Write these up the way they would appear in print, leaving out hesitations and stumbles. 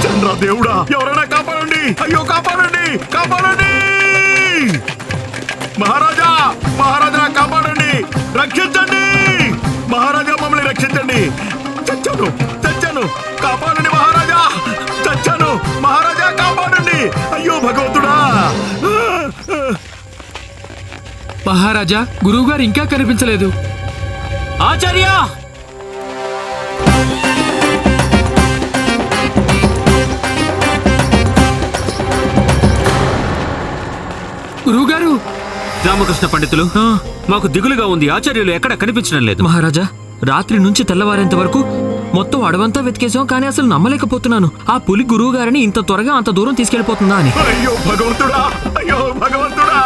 చంద్ర దేవుడా, ఎవరైనా కాపాడండి! అయ్యో కాపాడండి, కాపాడండి! మహారాజా, మహారాజా కాపాడండి, రక్షించండి! మహారాజా మమ్మల్ని రక్షించండి! చచ్చాను, చచ్చాను! కాపాడండి మహారాజా! చచ్చాను! మహారాజా కాపాడండి! అయ్యో భగవంతుడా! మహారాజా, గురువుగారు ఇంకా కనిపించలేదు. ఆచార్య! గురువుగారు! రామకృష్ణ పండితులు, మాకు దిగులుగా ఉంది. ఆచార్యులు ఎక్కడ కనిపించడం లేదు. మహారాజా, రాత్రి నుంచి తెల్లవారేంత వరకు మొత్తం అడవంతా వెతికేశాం, కానీ అసలు నమ్మలేకపోతున్నాను. ఆ పులి గురువు గారిని ఇంత త్వరగా అంత దూరం తీసుకెళ్లిపోతుందా అని. అయ్యో భగవంతుడా, అయ్యో భగవంతుడా!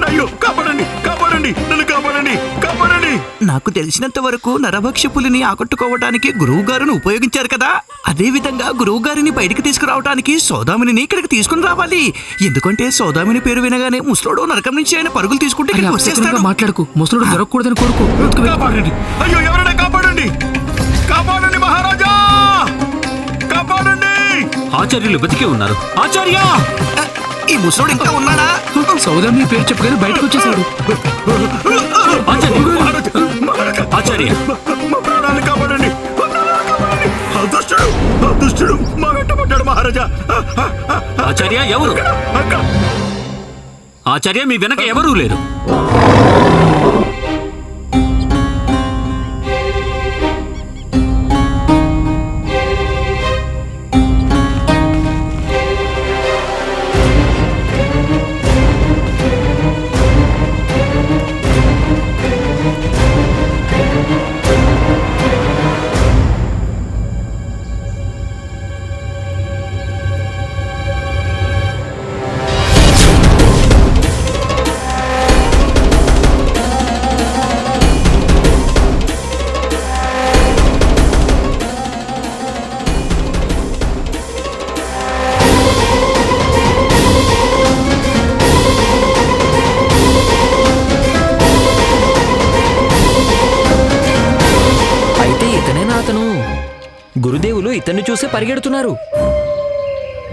అయ్యో కాపాడండి, కాపాడండి, నన్ను కాపాడండి, కాపాడండి! నాకు తెలిసినంత వరకు నరభక్ష పులిని ఆకట్టుకోవడానికి గురువు గారిని ఉపయోగించారు కదా, అదే విధంగా గురువు గారిని బయటికి తీసుకురావడానికి సౌదామిని ఇక్కడికి తీసుకుని రావాలి. ఎందుకంటే సౌదామిని పేరు వినగానే ముసలోడు నరకం నుంచి ఆయన పరుగులు తీసుకుంటే ఇక్కడికి వచ్చేస్తాడు. మాట్లాడుకు, ముసలుడు దొరకకూడదని కోరుకో. కాపాడండి! అయ్యో ఎవరైనా కాపాడండి, కాపాడండి మహారాజా, కాపాడండి! ఆచార్యులు బతికే ఉన్నారు. ఆచార్య! ఈ ముసలోడు ఇంకా ఉన్నాడా? సౌదామిని పేరు చెప్పగానే బయటకు వచ్చేసాడు. ఆచార్య! మా ప్రాణాన్ని కాపాడండి, మా ప్రాణాన్ని కాపాడండి! దుష్టుడు, దుష్టుడు మా వెంట పడ్డాడు మహారాజా! ఆచార్య ఎవరు? ఆచార్య, మీ వెనక ఎవరూ లేరు. గురుదేవులు ఇతన్ని చూసే పరిగెడుతున్నారు.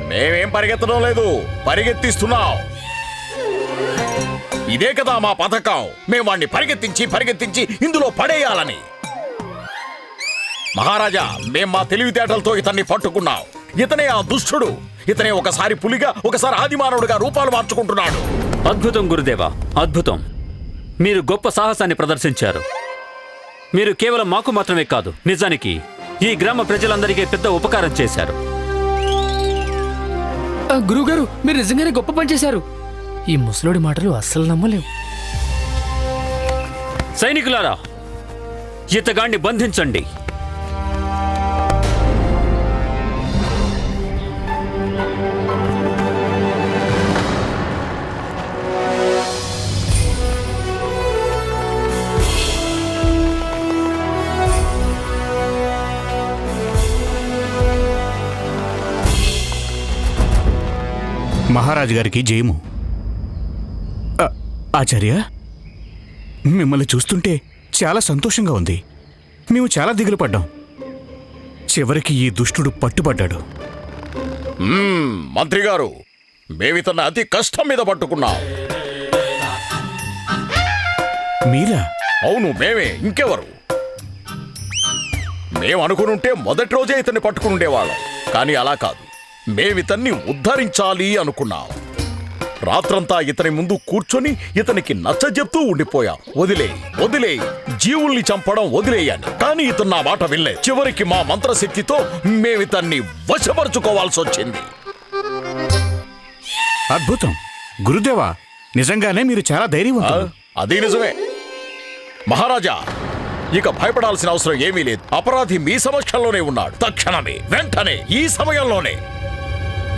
మేమేం పరిగెత్తడం లేదు, పరిగెత్తిస్తున్నాం. ఇదే కదా మా పథకం. మేము వాణ్ణి పరిగెత్తించి పరిగెత్తించి ఇందులో పడేయాలని. మహారాజా, మేం మా తెలివితేటలతో ఇతన్ని పట్టుకున్నాం. ఇతనే ఆ దుష్టుడు. ఇతనే ఒకసారి పులిగా, ఒకసారి ఆదిమానవుడిగా రూపాలు మార్చుకుంటున్నాడు. అద్భుతం గురుదేవా, అద్భుతం. మీరు గొప్ప సాహసాన్ని ప్రదర్శించారు. మీరు కేవలం మాకు మాత్రమే కాదు, నిజానికి ఈ గ్రామ ప్రజలందరికీ పెద్ద ఉపకారం చేశారు. గురువుగారు, మీరు నిజంగానే గొప్ప పని చేశారు. ఈ ముసలోడి మాటలు అస్సలు నమ్మలేవు. సైనికులారా, ఇతగాణ్ణి బంధించండి. మహారాజు గారికి జయము. ఆచార్య, మిమ్మల్ని చూస్తుంటే చాలా సంతోషంగా ఉంది. మేము చాలా దిగులు పడ్డాం. చివరికి ఈ దుష్టుడు పట్టుబడ్డాడు. మంత్రి గారు, మేమితన్ని అతి కష్టం మీద పట్టుకున్నాం. మీరా? అవును, మేమే, ఇంకెవరు? మేము అనుకునుంటే మొదటి రోజే ఇతన్ని పట్టుకుని ఉండేవాళ్ళం. కానీ అలా కాదు, మేమితన్ని ఉద్ధరించాలి అనుకున్నాం. రాత్రంతా ఇతని ముందు కూర్చొని ఇతనికి నచ్చజెప్తూ ఉండిపోయాం. వదిలే జీవుల్ని చంపడం వదిలేయని. కానీ ఇతను నా మాట వినలే. చివరికి మా మంత్రశక్తితో మేమితన్ని వశపరుచుకోవాల్సి వచ్చింది. అద్భుతం. గురుదేవా, నిజంగానే మీరు చాలా ధైర్యవంతులు. అది నిజమే మహారాజా. ఇక భయపడాల్సిన అవసరం ఏమీ లేదు. అపరాధి మీ సమక్షంలోనే ఉన్నాడు. తక్షణమే, వెంటనే, ఈ సమయంలోనే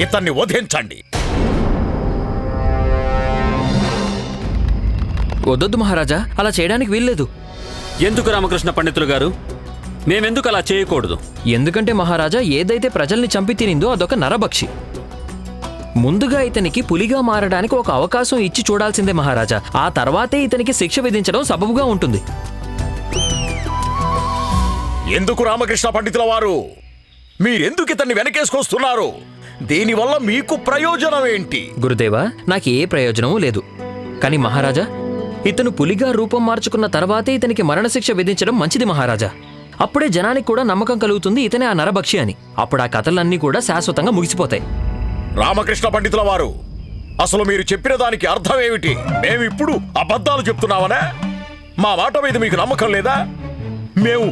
ఇతన్ని వధించండి. వద్దొద్దు మహారాజా, అలా చేయడానికి వీల్లేదు. ఎందుకు రామకృష్ణ పండితులు గారు? మేమెందుకు అలా చేయకూడదు? ఎందుకంటే మహారాజా, ఏదైతే ప్రజల్ని చంపి తినిందో అదొక నరభక్షి. ముందుగా ఇతనికి పులిగా మారడానికి ఒక అవకాశం ఇచ్చి చూడాల్సిందే మహారాజా. ఆ తర్వాతే ఇతనికి శిక్ష విధించడం సబబుగా ఉంటుంది. ఎందుకు రామకృష్ణ పండితుల వారు? మీరెందుకు ఇతన్ని వెనకేసుకొస్తున్నారు? దీనివల్ల మీకు ప్రయోజనం ఏంటి? గురుదేవా నాకు ఏ ప్రయోజనమూ లేదు. కానీ మహారాజా, ఇతను పులిగా రూపం మార్చుకున్న తర్వాతే ఇతనికి మరణశిక్ష విధించడం మంచిది మహారాజా. అప్పుడే జనానికి కూడా నమ్మకం కలుగుతుంది ఇతనే ఆ నరభక్షి అని. అప్పుడు ఆ కథలన్నీ కూడా శాశ్వతంగా ముగిసిపోతాయి. రామకృష్ణ పండితుల వారు, అసలు మీరు చెప్పిన దానికి అర్థం ఏమిటి? మేమిప్పుడు అబద్ధాలు చెప్తున్నామనే? మా మాట మీద మీకు నమ్మకం లేదా? మేము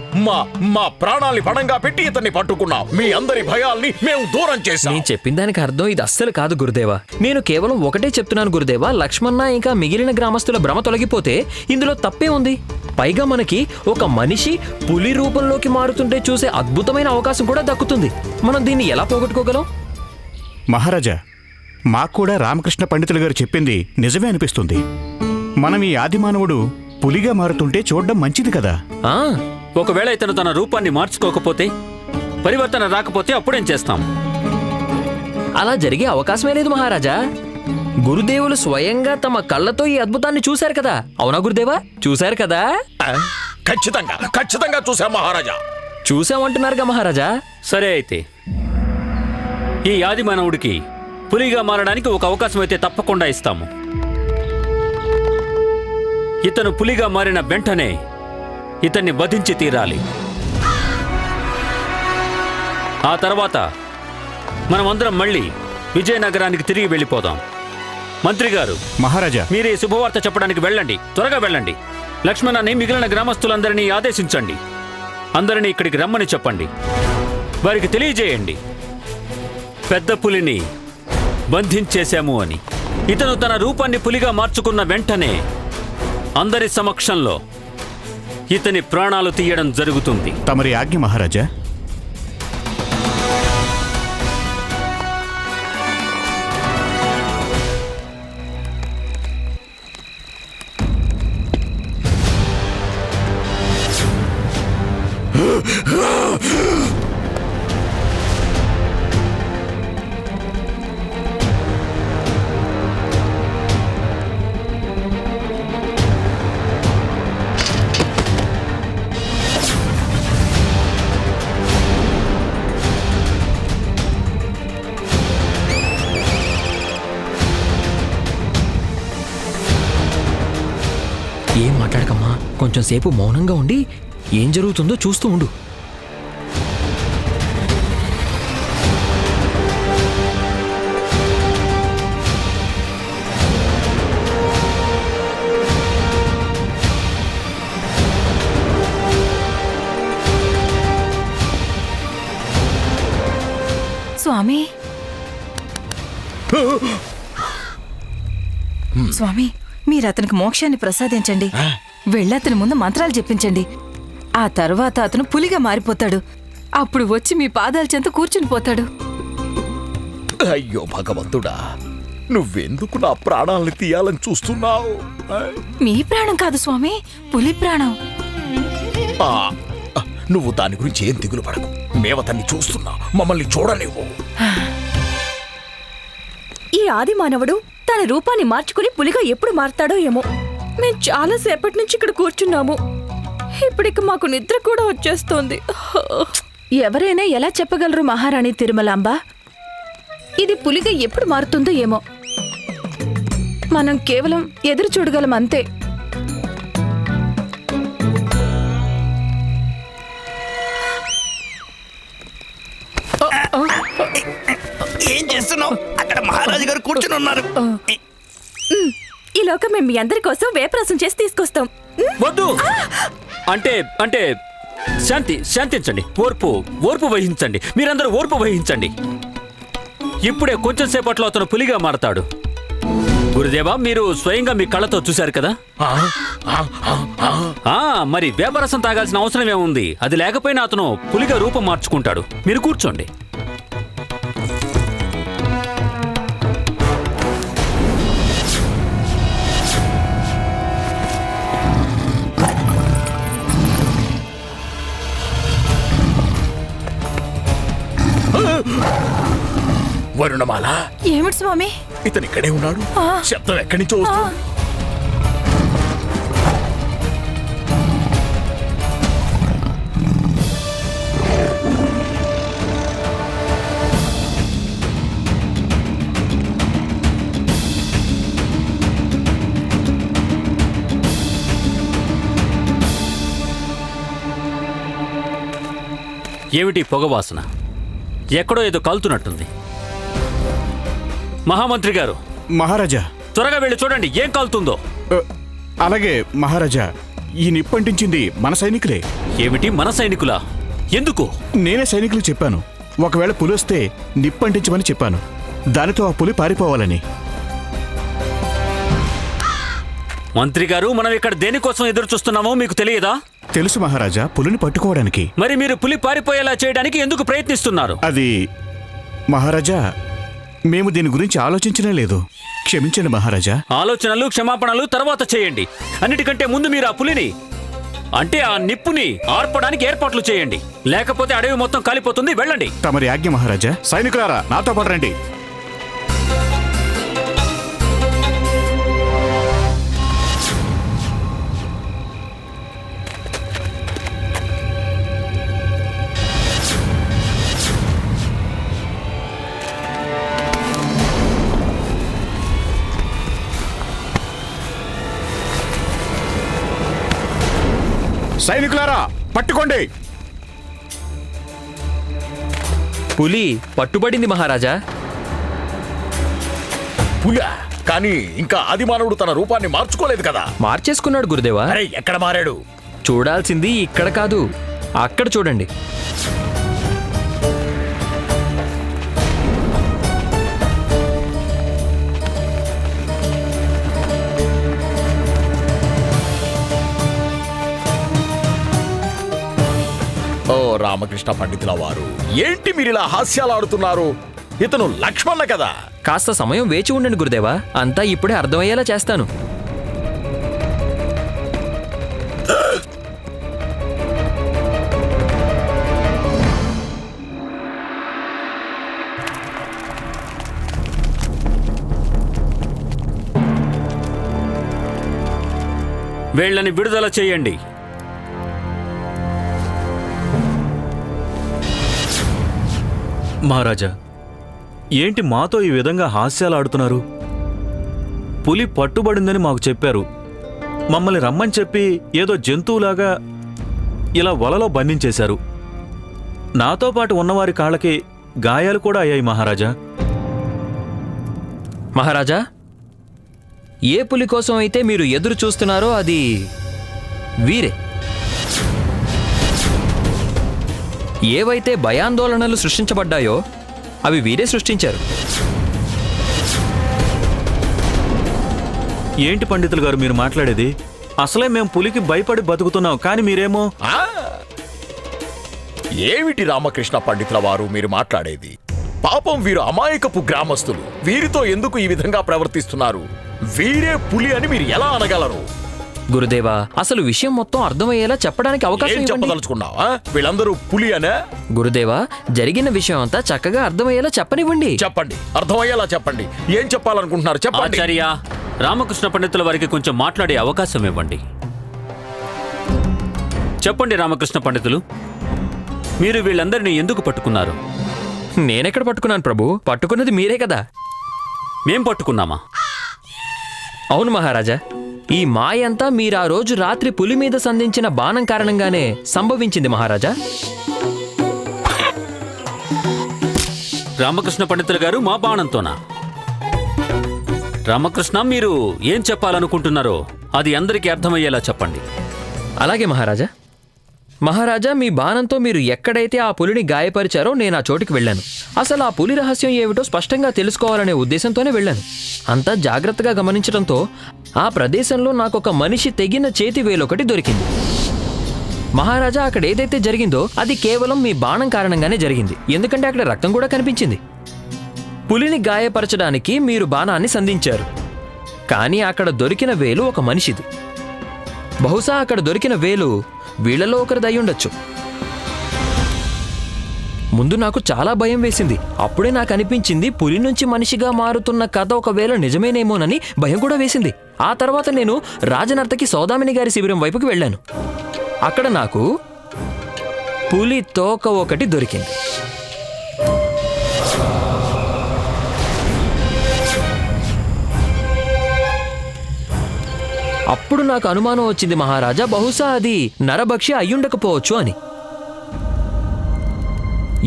మా ప్రాణాల్ని పణంగా పెట్టి ఇతన్ని పట్టుకున్నాం. మీ అందరి భయాల్ని మేము దూరం చేశాం. నేను చెప్పిన దానికి అర్థం ఇది అస్సలు కాదు గురుదేవా. నేను కేవలం ఒకటే చెప్తున్నాను గురుదేవా. లక్ష్మణ ఇంకా మిగిలిన గ్రామస్తుల భ్రమ తొలగిపోతే ఇందులో తప్పే ఉంది. పైగా మనకి ఒక మనిషి పులి రూపంలోకి మారుతుంటే చూసే అద్భుతమైన అవకాశం కూడా దక్కుతుంది. మనం దీన్ని ఎలా పోగొట్టుకోగలం? మహారాజా, మాకు కూడా రామకృష్ణ పండితులు గారు చెప్పింది నిజమే అనిపిస్తుంది. మనం ఈ ఆదిమానవుడు పులిగా మారుతుంటే చూడడం మంచిది కదా. ఆ ఒకవేళ ఇతను తన రూపాన్ని మార్చుకోకపోతే, పరివర్తన రాకపోతే అప్పుడేం చేస్తాం? అలా జరిగే అవకాశమే లేదు మహారాజా. గురుదేవులు స్వయంగా తమ కళ్ళతో ఈ అద్భుతాన్ని చూశారు కదా. అవునా గురుదేవా? చూశారు కదా? ఖచ్చితంగా చూశాం మహారాజా. చూశామంటున్నారుగా మహారాజా. సరే అయితే ఈ ఆది మానవుడికి పులిగా మారడానికి ఒక అవకాశం అయితే తప్పకుండా ఇస్తాము. ఇతను పులిగా మారిన వెంటనే ఇతన్ని వధించి తీరాలి. ఆ తర్వాత మనమందరం మళ్ళీ విజయనగరానికి తిరిగి వెళ్ళిపోదాం. మంత్రి గారు, మహారాజా, మీరు ఈ శుభవార్త చెప్పడానికి వెళ్ళండి. త్వరగా వెళ్ళండి. లక్ష్మణని మిగిలిన గ్రామస్తులందరినీ ఆదేశించండి. అందరినీ ఇక్కడికి రమ్మని చెప్పండి. వారికి తెలియజేయండి పెద్ద పులిని బంధించేశాము అని. ఇతను తన రూపాన్ని పులిగా మార్చుకున్న వెంటనే అందరి సమక్షంలో ఇతని ప్రాణాలు తీయడం జరుగుతుంది. తమరి ఆజ్ఞ మహారాజా. ఏం మాట్లాడకమ్మా, కొంచెం సేపు మౌనంగా ఉండి ఏం జరుగుతుందో చూస్తూ ఉండు. స్వామి, స్వామి, మీరు అతనికి మోక్షాన్ని ప్రసాదించండి. వెళ్ళి అతని ముందు మంత్రాలు చెప్పించండి. ఆ తర్వాత అతను పులిగా మారిపోతాడు. అప్పుడు వచ్చి మీ పాదాల చెంత కూర్చుని పోతాడు. అయ్యో భగవంతుడా, నువ్వెందుకు నా ప్రాణాలను తీయాలని చూస్తున్నావు? మీ ప్రాణం కాదు స్వామి, పులి ప్రాణం. నువ్వు దాని గురించి ఏం దిగులు పడకు. మేమతన్ని చూస్తున్నా, మమ్మల్ని చూడనివ్వు. ఈ ఆది మానవుడు తన రూపాన్ని మార్చుకుని పులిగా ఎప్పుడు మారతాడో ఏమో. మేం చాలా సేపటి నుంచి ఇక్కడ కూర్చున్నాము. ఇప్పటికి మాకు నిద్ర కూడా వచ్చేస్తోంది. ఎవరైనా ఎలా చెప్పగలరు మహారాణి తిరుమలాంబ? ఇది పులిగా ఎప్పుడు మారుతుందో ఏమో. మనం కేవలం ఎదురు చూడగలం అంతే. ఏం చేస్తున్నావు? అక్కడ మహారాజు గారు కూర్చుని ఉన్నారు. ఈ లోక మేము మీ అందరి కోసం వేపరసం చేసి తీసుకొస్తాం. వద్దు. అంటే శాంతించండి. ఓర్పు వహించండి. మీరందరూ ఓర్పు వహించండి. ఇప్పుడే కొంచెం సేపట్లో అతను పులిగా మారతాడు. గురుదేవా, మీరు స్వయంగా మీ కళ్ళతో చూశారు కదా. మరి వేపరసం తాగాల్సిన అవసరం ఏముంది? అది లేకపోయినా అతను పులిగా రూపం మార్చుకుంటాడు. మీరు కూర్చోండి. వరుణమాల, ఏమిటి స్వామి? ఇతను ఇక్కడే ఉన్నాడు. శబ్దం ఎక్కడి నుంచో వస్తుంది. ఏమిటి పొగవాసన? ఎక్కడో ఏదో కాలుతున్నట్టుంది. మహామంత్రి గారు, మహారాజా. త్వరగా వెళ్ళి చూడండి ఏం కాలుతుందో. అలాగే మహారాజా. ఈ నిప్పంటించింది మన సైనికులే. ఏమిటి, మన సైనికులా? ఎందుకు? నేనే సైనికులకు చెప్పాను, ఒకవేళ పులి వస్తే నిప్పంటించమని చెప్పాను. దానితో ఆ పులి పారిపోవాలని. మంత్రి గారు, మనం ఇక్కడ దేనికోసం ఎదురు చూస్తున్నామో మీకు తెలియదా? తెలుసు మహారాజా, పులిని పట్టుకోవడానికి. మరి మీరు పులి పారిపోయేలా చేయడానికి ఎందుకు ప్రయత్నిస్తున్నారు? అది మహారాజా, మేము దీని గురించి ఆలోచించనే లేదు. క్షమించండి మహారాజా. ఆలోచనలు క్షమాపణలు తర్వాత చేయండి. అన్నిటికంటే ముందు మీరు ఆ పులిని, అంటే ఆ నిప్పుని ఆర్పడానికి ఏర్పాట్లు చేయండి. లేకపోతే అడవి మొత్తం కాలిపోతుంది. వెళ్ళండి. తమరి ఆజ్ఞ మహారాజా. సైనికులారా, నాతో పాటు రండి. సైనికులారా, పట్టుకోండి. పులి పట్టుబడింది మహారాజా. పులా? కానీ ఇంకా ఆదిమానవుడు తన రూపాన్ని మార్చుకోలేదు కదా. మార్చేసుకున్నాడు గురుదేవా. అరే, ఎక్కడ మారాడు? చూడాల్సింది ఇక్కడ కాదు, అక్కడ చూడండి. ఓ రామకృష్ణ పండితుల వారు, ఏంటి మీరిలా హాస్యాలు ఆడుతున్నారు? ఇతను లక్ష్మణ కదా. కాస్త సమయం వేచి ఉండండి గురుదేవా, అంతా ఇప్పుడే అర్థమయ్యేలా చేస్తాను. వీళ్ళని విడుదల చేయండి. మహారాజా, ఏంటి మాతో ఈ విధంగా హాస్యాలు ఆడుతున్నారు? పులి పట్టుబడిందని మాకు చెప్పారు. మమ్మల్ని రమ్మని చెప్పి ఏదో జంతువులాగా ఇలా వలలో బంధించేశారు. నాతో పాటు ఉన్నవారి కాళ్ళకి గాయాలు కూడా అయ్యాయి మహారాజా. మహారాజా, ఏ పులి కోసం అయితే మీరు ఎదురు చూస్తున్నారో అది వీరే. ఏవైతే భయాందోళనలు సృష్టించబడ్డాయో అవి వీరే సృష్టించారు. ఏంటి పండితులు గారు మీరు మాట్లాడేది? అసలే మేము పులికి భయపడి బతుకుతున్నాం, కానీ మీరేమో... ఆ? ఏమిటి రామకృష్ణ పండితుల వారు మీరు మాట్లాడేది? పాపం వీరు అమాయకపు గ్రామస్తులు. వీరితో ఎందుకు ఈ విధంగా ప్రవర్తిస్తున్నారు? వీరే పులి అని మీరు ఎలా అనగలరు? గురుదేవా, అసలు విషయం మొత్తం అర్థమయ్యేలా చెప్పడానికి అవకాశం ఏం ఇవ్వండి. చెప్పదలుచుకున్నావా? వీళ్ళందరూ పులి అనే? గురుదేవా, జరిగిన విషయం అంతా చక్కగా అర్థమయ్యేలా చెప్పనివ్వండి. చెప్పండి, అర్థమయ్యేలా చెప్పండి. ఏం చెప్పాలనుకుంటున్నారు చెప్పండి. ఆచార్య, రామకృష్ణ పండితుల వారికి కొంచెం మాట్లాడే అవకాశం ఇవ్వండి. చెప్పండి రామకృష్ణ పండితులు, మీరు వీళ్ళందరినీ ఎందుకు పట్టుకున్నారు? నేనెక్కడ పట్టుకున్నాను ప్రభు? పట్టుకున్నది మీరే కదా. మేం పట్టుకున్నామా? అవును మహారాజా, ఈ మాయంతా మీరు ఆ రోజు రాత్రి పులి మీద సంధించిన బాణం కారణంగానే సంభవించింది మహారాజా. రామకృష్ణ పండితులు గారు, మా బాణంతోనా? రామకృష్ణ, మీరు ఏం చెప్పాలనుకుంటున్నారో అది అందరికీ అర్థమయ్యేలా చెప్పండి. అలాగే మహారాజా. మహారాజా, మీ బాణంతో మీరు ఎక్కడైతే ఆ పులిని గాయపరిచారో నేను ఆ చోటికి వెళ్ళాను. అసలు ఆ పులి రహస్యం ఏమిటో స్పష్టంగా తెలుసుకోవాలనే ఉద్దేశంతోనే వెళ్ళాను. అంతా జాగ్రత్తగా గమనించడంతో ఆ ప్రదేశంలో నాకొక మనిషి తెగిన చేతి వేలొకటి దొరికింది. మహారాజా, అక్కడ ఏదైతే జరిగిందో అది కేవలం మీ బాణం కారణంగానే జరిగింది. ఎందుకంటే అక్కడ రక్తం కూడా కనిపించింది. పులిని గాయపరచడానికి మీరు బాణాన్ని సంధించారు, కానీ అక్కడ దొరికిన వేలు ఒక మనిషిది. బహుశా అక్కడ దొరికిన వేలు వీళ్లలో ఒకరిది అయ్యుండొచ్చు. ముందు నాకు చాలా భయం వేసింది. అప్పుడే నాకు అనిపించింది పులి నుంచి మనిషిగా మారుతున్న కథ ఒకవేళ నిజమేనేమోనని భయం కూడా వేసింది. ఆ తర్వాత నేను రాజనర్తకి సౌదామిని గారి శిబిరం వైపుకి వెళ్ళాను. అక్కడ నాకు పులి తోక ఒకటి దొరికింది. అప్పుడు నాకు అనుమానం వచ్చింది మహారాజా, బహుశా అది నరభక్షి అయ్యుండకపోవచ్చు అని.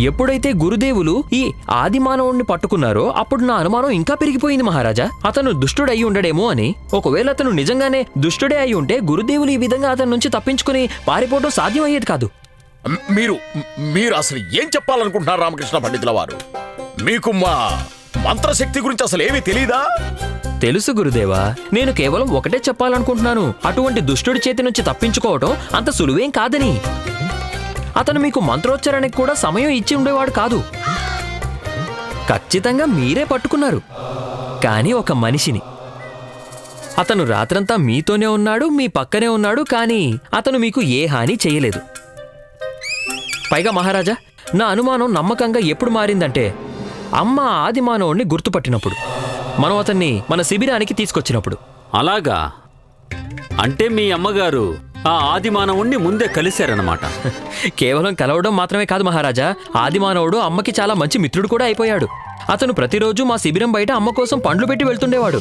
ఎప్పుడైతే గురుదేవులు ఈ ఆది మానవుణ్ణి పట్టుకున్నారో అప్పుడు నా అనుమానం ఇంకా పెరిగిపోయింది మహారాజా. అతను దుష్టుడయి ఉండడేమో అని. ఒకవేళ అతను నిజంగానే దుష్టుడే అయి ఉంటే గురుదేవులు ఈ విధంగా అతని నుంచి తప్పించుకుని పారిపోవడం సాధ్యం అయ్యేది కాదు. మీరు అసలు ఏం చెప్పాలనుకుంటున్నారు రామకృష్ణ పండితుల వారు? మీకు మా మంత్రశక్తి గురించి అసలు ఏమీ తెలీదా? తెలుసు గురుదేవా, నేను కేవలం ఒకటే చెప్పాలనుకుంటున్నాను. అటువంటి దుష్టుడి చేతి నుంచి తప్పించుకోవటం అంత సులువేం కాదని. అతను మీకు మంత్రోచ్చారణకి కూడా సమయం ఇచ్చి ఉండేవాడు కాదు. ఖచ్చితంగా మీరే పట్టుకున్నారు, కానీ ఒక మనిషిని. అతను రాత్రంతా మీతోనే ఉన్నాడు, మీ పక్కనే ఉన్నాడు, కానీ అతను మీకు ఏ హాని చేయలేదు. పైగా మహారాజా, నా అనుమానం నమ్మకంగా ఎప్పుడు మారిందంటే అమ్మ ఆది మానవుణ్ణి గుర్తుపట్టినప్పుడు, మనం అతన్ని మన శిబిరానికి తీసుకొచ్చినప్పుడు. అలాగా? అంటే మీ అమ్మగారు ఆ ఆది మానవుణ్ణి ముందే కలిశారన్నమాట. కేవలం కలవడం మాత్రమే కాదు మహారాజా, ఆది మానవుడు అమ్మకి చాలా మంచి మిత్రుడు కూడా అయిపోయాడు. అతను ప్రతిరోజు మా శిబిరం బయట అమ్మ కోసం పండ్లు పెట్టి వెళ్తుండేవాడు.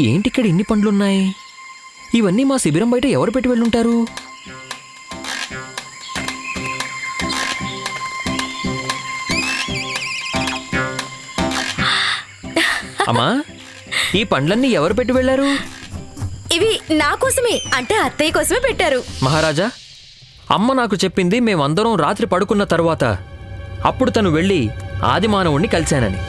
ఏంటిక్కడ ఇన్ని పండ్లున్నాయి? ఇవన్నీ మా శిబిరం బయట ఎవరు పెట్టి వెళ్ళుంటారు? అమ్మా, ఈ పండ్లన్నీ ఎవరు పెట్టి వెళ్ళారు? ఇవి నా కోసమే, అంటే అత్తయ్య కోసమే పెట్టారు. మహారాజా, అమ్మ నాకు చెప్పింది మేమందరం రాత్రి పడుకున్న తరువాత అప్పుడు తను వెళ్ళి ఆది మానవుణ్ణి కలిశానని.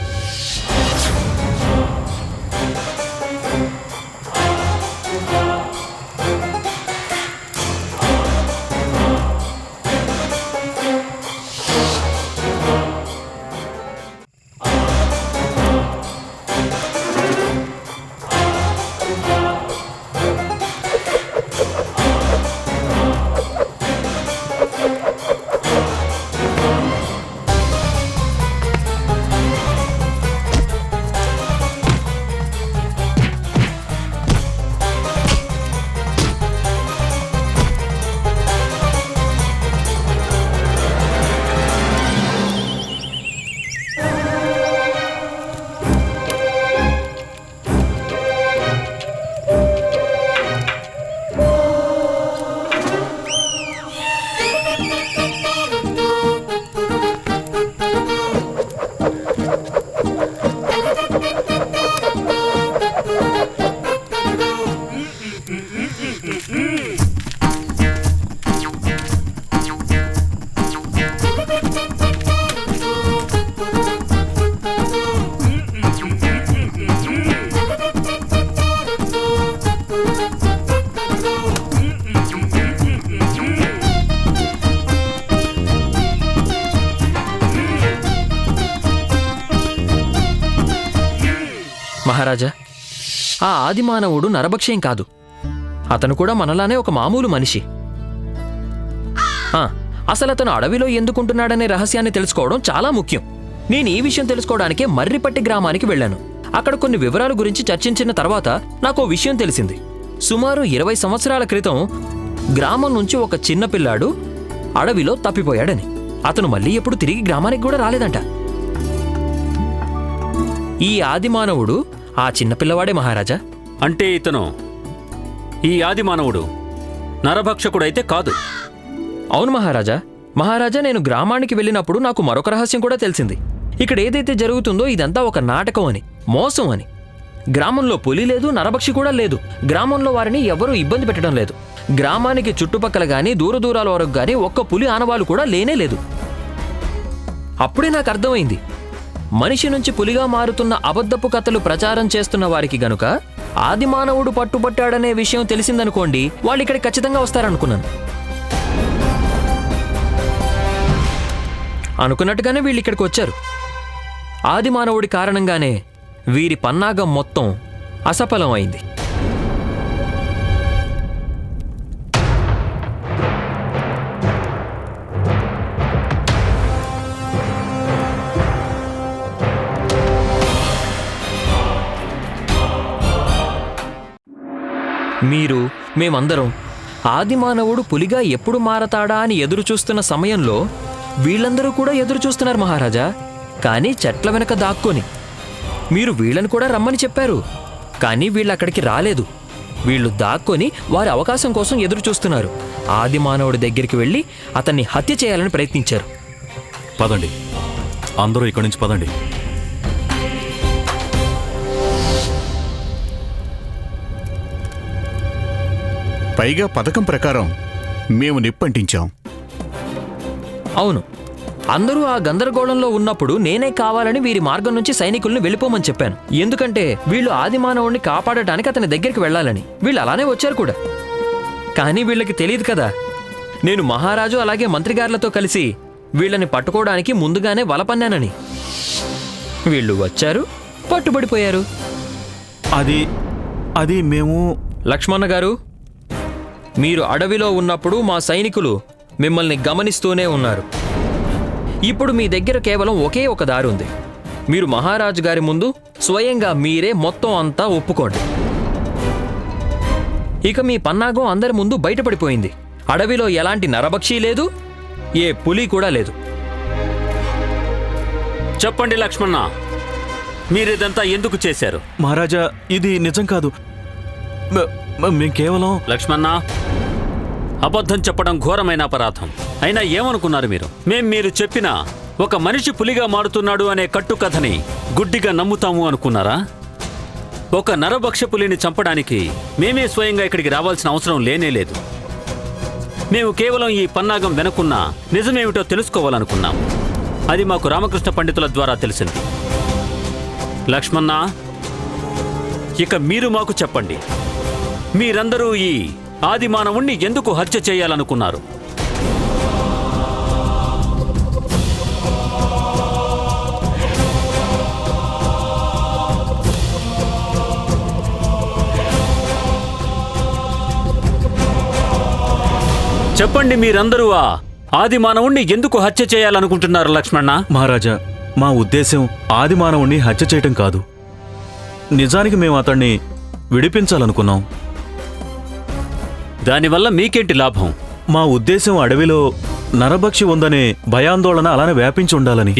మహారాజా, ఆ ఆదిమానవుడు నరభక్షేం కాదు. అతను కూడా మనలానే ఒక మామూలు మనిషి. అసలు అతను అడవిలో ఎందుకుంటున్నాడనే రహస్యాన్ని తెలుసుకోవడం చాలా ముఖ్యం. నేను ఈ విషయం తెలుసుకోవడానికే మర్రిపట్టి గ్రామానికి వెళ్ళాను. అక్కడ కొన్ని వివరాల గురించి చర్చించిన తర్వాత నాకు ఓ విషయం తెలిసింది. సుమారు 20 సంవత్సరాల క్రితం గ్రామం నుంచి ఒక చిన్న పిల్లాడు అడవిలో తప్పిపోయాడని. అతను మళ్ళీ ఎప్పుడు తిరిగి గ్రామానికి కూడా రాలేదంట. ఈ ఆదిమానవుడు ఆ చిన్నపిల్లవాడే మహారాజా. అంటే ఇతను ఈ ఆది మానవుడు నరభక్షకుడైతే కాదు. అవును మహారాజా. మహారాజా, నేను గ్రామానికి వెళ్ళినప్పుడు నాకు మరొక రహస్యం కూడా తెలిసింది. ఇక్కడ ఏదైతే జరుగుతుందో ఇదంతా ఒక నాటకం అని, మోసం అని. గ్రామంలో పులి లేదు, నరభక్షి కూడా లేదు. గ్రామంలో వారిని ఎవరూ ఇబ్బంది పెట్టడం లేదు. గ్రామానికి చుట్టుపక్కల గాని దూరాల వరకు గాని ఒక్క పులి ఆనవాలు కూడా లేనే లేదు. అప్పుడే నాకు అర్థమైంది, మనిషి నుంచి పులిగా మారుతున్న అబద్ధపు కథలు ప్రచారం చేస్తున్న వారికి గనుక ఆదిమానవుడు పట్టుబట్టాడనే విషయం తెలిసిందనుకోండి, వాళ్ళు ఇక్కడికి ఖచ్చితంగా వస్తారనుకున్నాను. అనుకున్నట్టుగానే వీళ్ళు ఇక్కడికి వచ్చారు. ఆదిమానవుడి కారణంగానే వీరి పన్నాగం మొత్తం అసఫలం అయింది. మీరు, మేమందరం ఆదిమానవుడు పులిగా ఎప్పుడు మారతాడా అని ఎదురు చూస్తున్న సమయంలో వీళ్ళందరూ కూడా ఎదురు చూస్తున్నారు మహారాజా. కానీ చెట్ల వెనక దాక్కొని. మీరు వీళ్ళని కూడా రమ్మని చెప్పారు, కానీ వీళ్ళక్కడికి రాలేదు. వీళ్ళు దాక్కొని వారి అవకాశం కోసం ఎదురు చూస్తున్నారు. ఆది మానవుడి దగ్గరికి వెళ్ళి అతన్ని హత్య చేయాలని ప్రయత్నించారు. పదండి, అందరూ ఇక్కడి నుంచి పదండి. పైగా పథకం ప్రకారం మేము నిప్పంటించాం. అవును, అందరూ ఆ గందరగోళంలో ఉన్నప్పుడు నేనే కావాలని వీరి మార్గం నుంచి సైనికుల్ని వెళ్ళిపోమని చెప్పాను. ఎందుకంటే వీళ్ళు ఆది మానవుడిని కాపాడటానికి అతని దగ్గరికి వెళ్ళాలని. వీళ్ళు అలానే వచ్చారు కూడా. కానీ వీళ్ళకి తెలియదు కదా, నేను మహారాజు అలాగే మంత్రిగారులతో కలిసి వీళ్ళని పట్టుకోవడానికి ముందుగానే వలపన్నానని. వీళ్ళు వచ్చారు, పట్టుబడిపోయారు. అది మేము... లక్ష్మణ గారు, మీరు అడవిలో ఉన్నప్పుడు మా సైనికులు మిమ్మల్ని గమనిస్తూనే ఉన్నారు. ఇప్పుడు మీ దగ్గర కేవలం ఒకే ఒక దారి ఉంది. మీరు మహారాజు గారి ముందు స్వయంగా మీరే మొత్తం అంతా ఒప్పుకోండి. ఇక మీ పన్నాగం అందరి ముందు బయటపడిపోయింది. అడవిలో ఎలాంటి నరభక్షి లేదు, ఏ పులి కూడా లేదు. చెప్పండి లక్ష్మణ, మీరిదంతా ఎందుకు చేశారు? మహారాజా, ఇది నిజం కాదు. మేం కేవలం... లక్ష్మణ, అబద్ధం చెప్పడం ఘోరమైన అపరాధం. అయినా ఏమనుకున్నారు మీరు? మీరు చెప్పిన ఒక మనిషి పులిగా మారుతున్నాడు అనే కట్టుకథని గుడ్డిగా నమ్ముతాము అనుకున్నారా? ఒక నరభక్ష పులిని చంపడానికి మేమే స్వయంగా ఇక్కడికి రావాల్సిన అవసరం లేనేలేదు. మేము కేవలం ఈ పన్నాగం వెనుకున్న నిజమేమిటో తెలుసుకోవాలనుకున్నాం. అది మాకు రామకృష్ణ పండితుల ద్వారా తెలిసింది. లక్ష్మణ, ఇక మీరు మాకు చెప్పండి, మీరందరూ ఈ ఆది మానవుణ్ణి ఎందుకు హత్య చేయాలనుకున్నారు? చెప్పండి, మీరందరూ ఆ ఆది మానవుణ్ణి ఎందుకు హత్య చేయాలనుకుంటున్నారు లక్ష్మణ? మహారాజా, మా ఉద్దేశం ఆది మానవుణ్ణి హత్య చేయటం కాదు. నిజానికి మేము అతన్ని విడిపించాలనుకున్నాం. దానివల్ల మీకేంటి లాభం? మా ఉద్దేశం అడవిలో నరభక్షి ఉందనే భయాందోళన అలానే వ్యాపించుండాలని.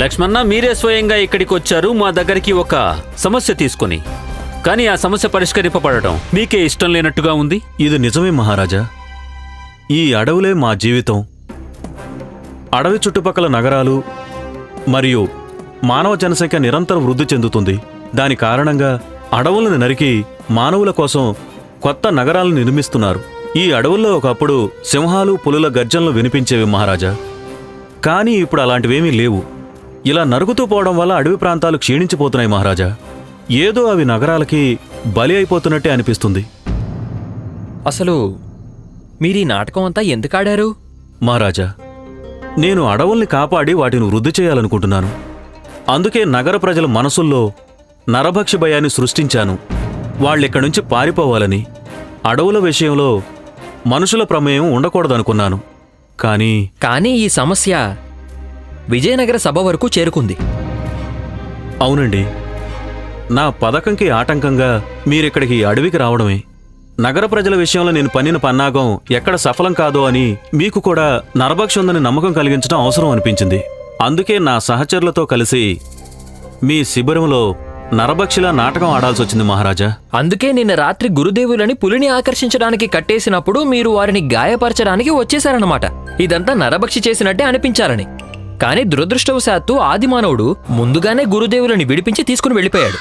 లక్ష్మణ, మీరే స్వయంగా ఇక్కడికి వచ్చారు మా దగ్గరికి ఒక సమస్య తీసుకుని. కానీ ఆ సమస్య పరిష్కరింపబడటం మీకే ఇష్టం లేనట్టుగా ఉంది. ఇది నిజమే మహారాజా. ఈ అడవులే మా జీవితం. అడవి చుట్టుపక్కల నగరాలు మరియు మానవ జనసంఖ్య నిరంతరం వృద్ధి చెందుతుంది. దాని కారణంగా అడవులను నరికి మానవుల కోసం కొత్త నగరాలను నిర్మిస్తున్నారు. ఈ అడవుల్లో ఒకప్పుడు సింహాలు, పులుల గర్జనలు వినిపించేవి మహారాజా. కానీ ఇప్పుడు అలాంటివేమీ లేవు. ఇలా నరుకుతూ పోవడం వల్ల అడవి ప్రాంతాలు క్షీణించిపోతున్నాయి మహారాజా. ఏదో అవి నగరాలకి బలి అయిపోతున్నట్టే అనిపిస్తుంది. అసలు మీరీ నాటకం అంతా ఎందుకు ఆడారు? మహారాజా, నేను అడవుల్ని కాపాడి వాటిని వృద్ధి చేయాలనుకుంటున్నాను. అందుకే నగర ప్రజల మనసుల్లో నరభక్షి భయాన్ని సృష్టించాను. వాళ్ళిక్కడి నుంచి పారిపోవాలని. అడవుల విషయంలో మనుషుల ప్రమేయం ఉండకూడదనుకున్నాను. కానీ ఈ సమస్య విజయనగర సభ వరకు చేరుకుంది. అవునండి, నా పథకంకి ఆటంకంగా మీరిక్కడికి అడవికి రావడమే. నగర ప్రజల విషయంలో నేను పన్నిన పన్నాగం ఎక్కడ సఫలం కాదో అని మీకు కూడా నరభక్షి ఉందని నమ్మకం కలిగించడం అవసరం అనిపించింది. అందుకే నా సహచరులతో కలిసి మీ శిబిరంలో నరభక్షిలా నాటకం ఆడాల్సి వచ్చింది మహారాజా. అందుకే నిన్న రాత్రి గురుదేవులని పులిని ఆకర్షించడానికి కట్టేసినప్పుడు మీరు వారిని గాయపరచడానికి వచ్చేశారన్నమాట. ఇదంతా నరభక్షి చేసినట్టే అనిపించాలని. కానీ దురదృష్టవశాత్తు ఆదిమానవుడు ముందుగానే గురుదేవులని విడిపించి తీసుకుని వెళ్ళిపోయాడు.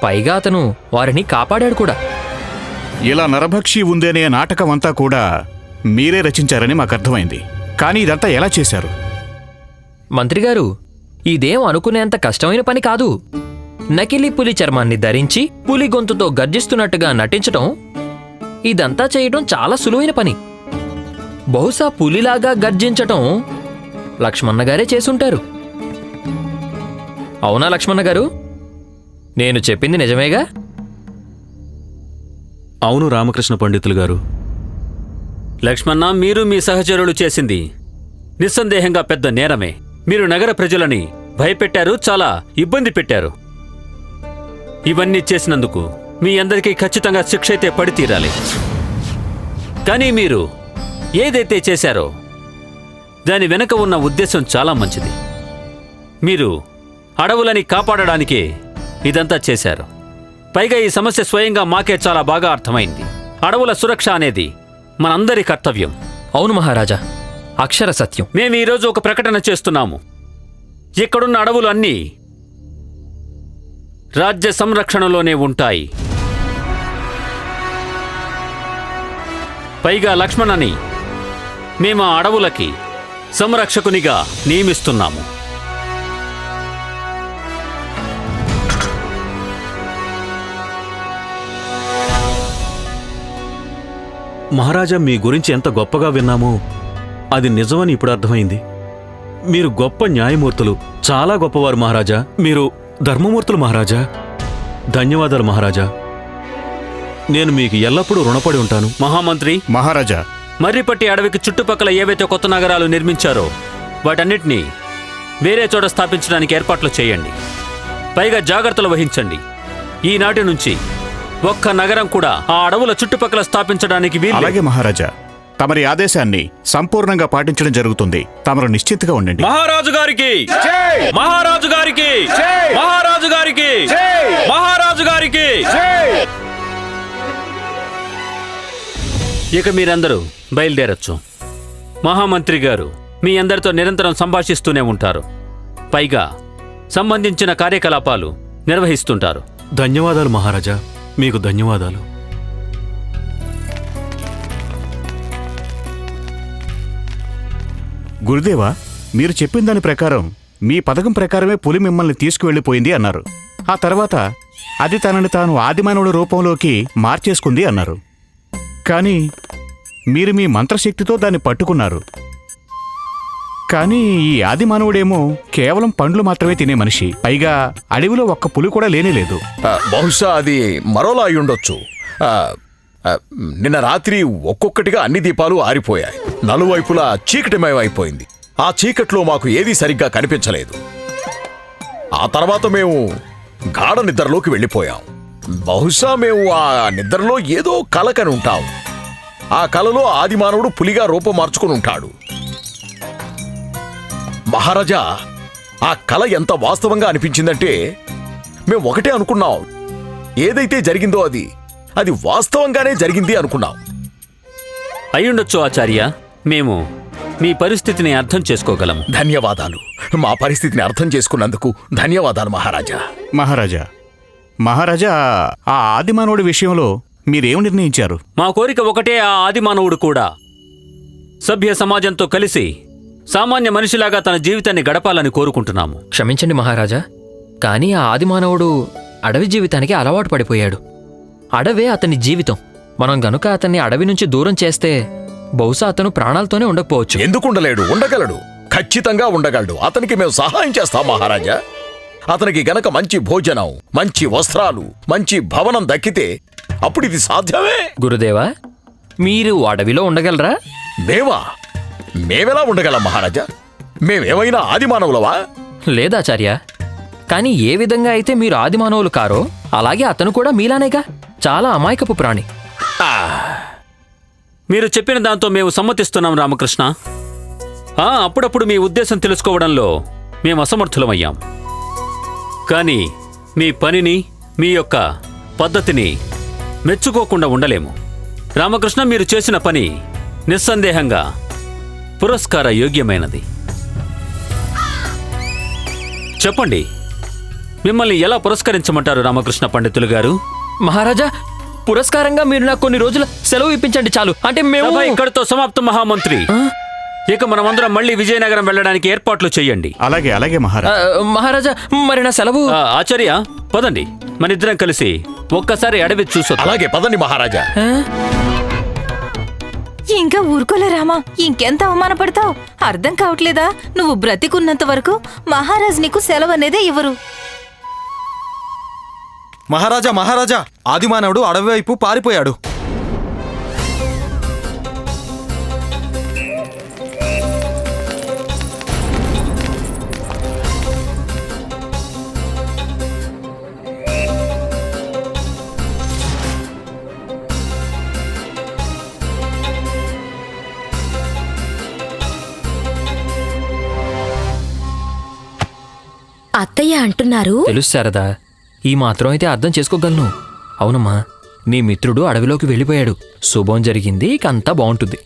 పైగా అతను వారిని కాపాడాడు కూడా. ఇలా నరభక్షి ఉందనే నాటకం అంతా కూడా మీరే రచించారని మాకు అర్థమైంది. కానీ ఇదంతా ఎలా చేశారు? మంత్రిగారు, ఇదేం అనుకునేంత కష్టమైన పని కాదు. నకిలీ పులి చర్మాన్ని ధరించి పులి గొంతుతో గర్జిస్తున్నట్టుగా నటించటం, ఇదంతా చేయడం చాలా సులువైన పని. బహుశా పులిలాగా గర్జించటం లక్ష్మణగారే చేసుంటారు. అవునా లక్ష్మణగారు? నేను చెప్పింది నిజమేగా? అవును రామకృష్ణ పండితులు గారు. లక్ష్మణ, మీరు మీ సహచరులు చేసింది నిస్సందేహంగా పెద్ద నేరమే. మీరు నగర ప్రజలని భయపెట్టారు, చాలా ఇబ్బంది పెట్టారు. ఇవన్నీ చేసినందుకు మీ అందరికీ ఖచ్చితంగా శిక్ష అయితే పడి తీరాలి. కానీ మీరు ఏదైతే చేశారో దాని వెనుక ఉన్న ఉద్దేశం చాలా మంచిది. మీరు అడవులని కాపాడడానికే ఇదంతా చేశారు. పైగా ఈ సమస్య స్వయంగా మాకే చాలా బాగా అర్థమైంది. అడవుల సురక్ష అనేది మనందరి కర్తవ్యం. అవును మహారాజా, అక్షర సత్యం. మేము ఈరోజు ఒక ప్రకటన చేస్తున్నాము. ఇక్కడున్న అడవులు అన్నీ రాజ్య సంరక్షణలోనే ఉంటాయి. పైగా లక్ష్మణని మేము ఆ అడవులకి సంరక్షకునిగా నియమిస్తున్నాము. మహారాజా, మీ గురించి ఎంత గొప్పగా విన్నామో అది నిజమని ఇప్పుడు అర్థమైంది. మీరు గొప్ప న్యాయమూర్తులు, చాలా గొప్పవారు మహారాజా. మీరు ధర్మమూర్తులు మహారాజా. ధన్యవాదాలు మహారాజా. నేను మీకు ఎల్లప్పుడూ రుణపడి ఉంటాను. మహామంత్రి, మహారాజా, మర్రిపట్టి అడవికి చుట్టుపక్కల ఏవైతే కొత్త నగరాలు నిర్మించారో వాటన్నిటినీ వేరే చోట స్థాపించడానికి ఏర్పాట్లు చేయండి. పైగా జాగ్రత్తలు వహించండి. ఈనాటి నుంచి ఒక్క నగరం కూడా ఆ అడవుల చుట్టుపక్కల స్థాపించడానికి వీలు. అలాగే మహారాజా, తమరి ఆదేశాన్ని సంపూర్ణంగా పాటించడం జరుగుతుంది. తమరు నిశ్చింతగా ఉండండి. మహారాజు గారికి, మహారాజు గారికి, మహారాజు గారికి, మహారాజు గారికి. ఇక మీరందరూ బయలుదేరొచ్చు. మహామంత్రి గారు మీ అందరితో నిరంతరం సంభాషిస్తూనే ఉంటారు. పైగా సంబంధించిన కార్యకలాపాలు నిర్వహిస్తుంటారు. ధన్యవాదాలు మహారాజా, మీకు ధన్యవాదాలు. గురుదేవా, మీరు చెప్పిన దాని ప్రకారం మీ పథకం ప్రకారమే పులి మిమ్మల్ని తీసుకువెళ్ళిపోయింది అన్నారు. ఆ తర్వాత అది తనని తాను ఆదిమానవుడి రూపంలోకి మార్చేసుకుంది అన్నారు. కానీ మీరు మీ మంత్రశక్తితో దాన్ని పట్టుకున్నారు. కానీ ఈ ఆదిమానవుడేమో కేవలం పండ్లు మాత్రమే తినే మనిషి. పైగా అడవిలో ఒక్క పులి కూడా లేనేలేదు. బహుశా అది మరోలా అయి ఉండొచ్చు. నిన్న రాత్రి ఒక్కొక్కటిగా అన్ని దీపాలు ఆరిపోయాయి. నలువైపులా చీకటిమయం అయిపోయింది. ఆ చీకట్లో మాకు ఏదీ సరిగ్గా కనిపించలేదు. ఆ తర్వాత మేము గాఢ నిద్రలోకి వెళ్ళిపోయాం. బహుశా మేము ఆ నిద్రలో ఏదో కల కని ఉంటాం. ఆ కలలో ఆదిమానవుడు పులిగా రూపం మార్చుకుని ఉంటాడు. మహారాజా, ఆ కల ఎంత వాస్తవంగా అనిపించిందంటే మేము ఒకటే అనుకున్నాం. ఏదైతే జరిగిందో అది వాస్తవంగానే జరిగింది అనుకున్నాం. అయ్యుండొచ్చు ఆచార్య. మేము మీ పరిస్థితిని అర్థం చేసుకోగలము. ధన్యవాదాలు. మా పరిస్థితిని అర్థం చేసుకున్నందుకు ధన్యవాదాలు మహారాజా. మహారాజా, ఆ ఆదిమానవుడి విషయంలో మీరేం నిర్ణయించారు? మా కోరిక ఒకటే. ఆ ఆదిమానవుడు కూడా సభ్య సమాజంతో కలిసి సామాన్య మనిషిలాగా తన జీవితాన్ని గడపాలని కోరుకుంటున్నాము. క్షమించండి మహారాజా, కానీ ఆ ఆదిమానవుడు అడవి జీవితానికి అలవాటు పడిపోయాడు. అడవే అతని జీవితం. మనం గనుక అతన్ని అడవి నుంచి దూరం చేస్తే బహుశా అతను ప్రాణాలతోనే ఉండకపోవచ్చు. ఎందుకు ఉండలేడు? ఉండగలడు, ఖచ్చితంగా ఉండగలడు. అతనికి మేము సహాయం చేస్తాం మహారాజా. అతనికి గనక మంచి భోజనం, మంచి వస్త్రాలు, మంచి భవనం దక్కితే అప్పుడు ఇది సాధ్యమే. గురుదేవా, మీరు అడవిలో ఉండగలరా? మేమెలా ఉండగలం మహారాజా? మేమేమైనా ఆదిమానవులవా? లేదాచార్య, కానీ ఏ విధంగా అయితే మీరు ఆదిమానవులు కారో అలాగే అతను కూడా మీలానేగా. చాలా అమాయకపు ప్రాణి. మీరు చెప్పిన దాంతో మేము సమ్మతిస్తున్నాం రామకృష్ణ. అప్పుడప్పుడు మీ ఉద్దేశం తెలుసుకోవడంలో మేము అసమర్థులమయ్యాం. కానీ మీ పనిని, మీ యొక్క పద్ధతిని మెచ్చుకోకుండా ఉండలేము. రామకృష్ణ, మీరు చేసిన పని నిస్సందేహంగా పురస్కార యోగ్యమైనది. చెప్పండి, మిమ్మల్ని ఎలా పురస్కరించమంటారు రామకృష్ణ పండితులు గారు? మహారాజా, పురస్కారంగా మీరు నాకు కొన్ని రోజుల సెలవు ఇప్పించండి చాలు. అంటే మేము సభ ఇక్కడితో సమాప్తం మహామంత్రి. ఇక మనమందరం మళ్ళీ విజయనగరం వెళ్ళడానికి ఏర్పాట్లు చేయండి. అలాగే మహారాజా. మహారాజా, మరి నా సెలవు? ఆచార్య, పదండి, మనిద్దరం కలిసి ఒక్కసారి అడవి చూసొద్దాం. అలాగే పదండి మహారాజా. ఇంకా ఊరుకోలే రామా, ఇంకెంత అవమానపడతావు? అర్థం కావట్లేదా? నువ్వు బ్రతికున్నంత వరకు మహారాజ్ నీకు సెలవు అనేదే ఇవ్వరు. మహారాజా, ఆదిమానవుడు అడవి వైపు పారిపోయాడు. అత్తయ్య అంటున్నారు. తెలుసు శారదా, ఈ మాత్రం అయితే అర్థం చేసుకోగలను. అవునమ్మా, నీ మిత్రుడు అడవిలోకి వెళ్ళిపోయాడు. శుభం జరిగింది, ఇక అంతా బాగుంటుంది.